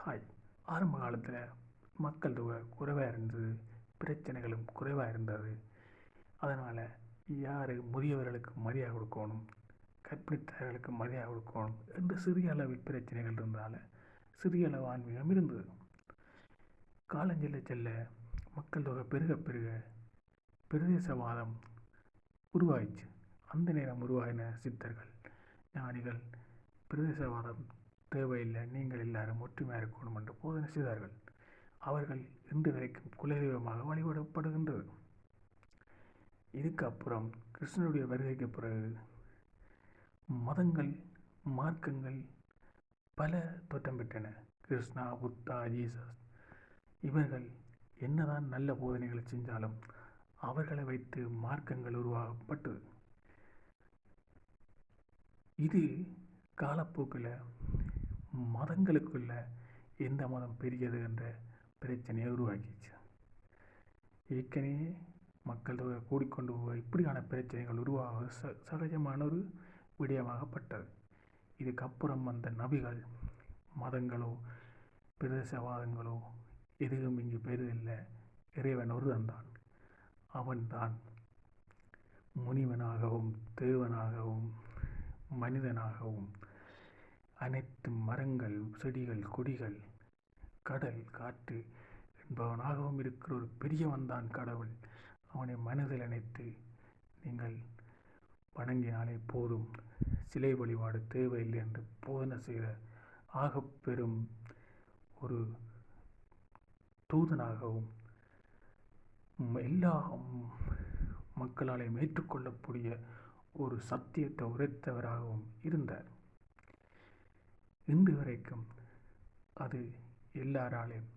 Hi. ஆரம்ப காலத்தில் மக்கள் தொகை குறைவாக இருந்தது, பிரச்சனைகளும் குறைவாக இருந்தது. அதனால் யார் முதியவர்களுக்கு மரியாதை கொடுக்கணும், கற்பிணித்தார்களுக்கு மரியாதை கொடுக்கணும் என்று சிறிய அளவில் பிரச்சனைகள் இருந்ததால் சிறிய அளவு ஆன்மீகம் இருந்தது. காலஞ்செல்ல செல்ல மக்கள் தொகை பெருக பெருக பிரதேசவாதம் உருவாயிடுச்சு. அந்த நேரம் உருவாகின சித்தர்கள், ஞானிகள் பிரதேசவாதம் தேவையில்லை, நீங்கள் எல்லாரும் ஒற்றுமையாக இருக்கணும் என்று போதனை செய்தார்கள். அவர்கள் இன்று வரைக்கும் குலதெய்வமாக வழிபடப்படுகின்றது. இதுக்கப்புறம் கிருஷ்ணனுடைய வருகைக்கு பிறகு மதங்கள் மார்க்கங்கள் பல தோற்றம் பெற்றன. கிருஷ்ணா, புத்தா, ஜீசஸ் இவர்கள் என்னதான் நல்ல போதனைகளை செஞ்சாலும் அவர்களை வைத்து மார்க்கங்கள் உருவாக்கப்பட்டது. இது காலப்போக்கில் மதங்களுக்குள்ள எந்த மதம் பெரியது என்ற பிரச்சனையை உருவாக்கிச்சு. ஏற்கனவே மக்கள் தொகை கூடிக்கொண்டு போக இப்படியான பிரச்சனைகள் உருவாக சகஜமான ஒரு விடயமாகப்பட்டது. இதுக்கப்புறம் வந்த நபிகள் மதங்களோ பிரதேசவாதங்களோ எதுவும் இங்கு பெரிதில்லை. இறைவன் ஒருவன் தான். அவன்தான் முனிவனாகவும் தேவனாகவும் மனிதனாகவும் அனைத்து மரங்கள், செடிகள், கொடிகள், கடல், காற்று என்பவனாகவும் இருக்கிற ஒரு பெரியவன் தான் கடவுள். அவனை மனதில் நினைத்து நீங்கள் வணங்கினாலே போதும், சிலை வழிபாடு தேவையில்லை என்று போதனை செய்த ஆகப்பெரும் ஒரு தூதனாகவும் எல்லா மக்களாலையும் ஏற்றுக்கொள்ளக்கூடிய ஒரு சத்தியத்தை உரைத்தவராகவும் இருந்தார். இன்று வரைக்கும் அது எல்லாராலையும்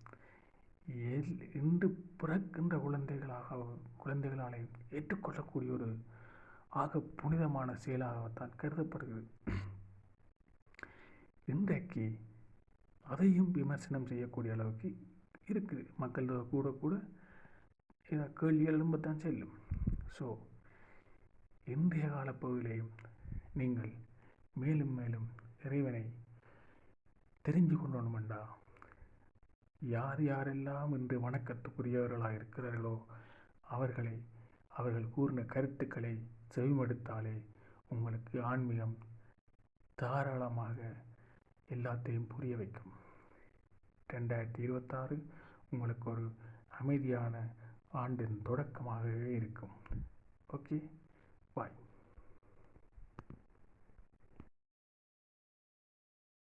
இன்று பிறக்கின்ற குழந்தைகளாலே ஏற்றுக்கொள்ளக்கூடிய ஒரு ஆக புனிதமான செயலாகத்தான் கருதப்படுகிறது. இன்றைக்கு அதையும் விமர்சனம் செய்யக்கூடிய அளவுக்கு இருக்குது. மக்கள் கூட கூட கேள்விகள் எழும்பத்தான் செல்லும். ஸோ இன்றைய காலப்பகுதியிலையும் நீங்கள் மேலும் மேலும் இறைவனை தெரிஞ்சு கொள்ளணுமெண்டா யார் யாரெல்லாம் இன்று வணக்கத்துக்குரியவர்களாக இருக்கிறார்களோ அவர்கள் கூறின கருத்துக்களை செவிமடுத்தாலே உங்களுக்கு ஆன்மீகம் தாராளமாக எல்லாத்தையும் புரிய வைக்கும். 2026 உங்களுக்கு ஒரு அமைதியான ஆண்டின் தொடக்கமாகவே இருக்கும். ஓகே, பாய்.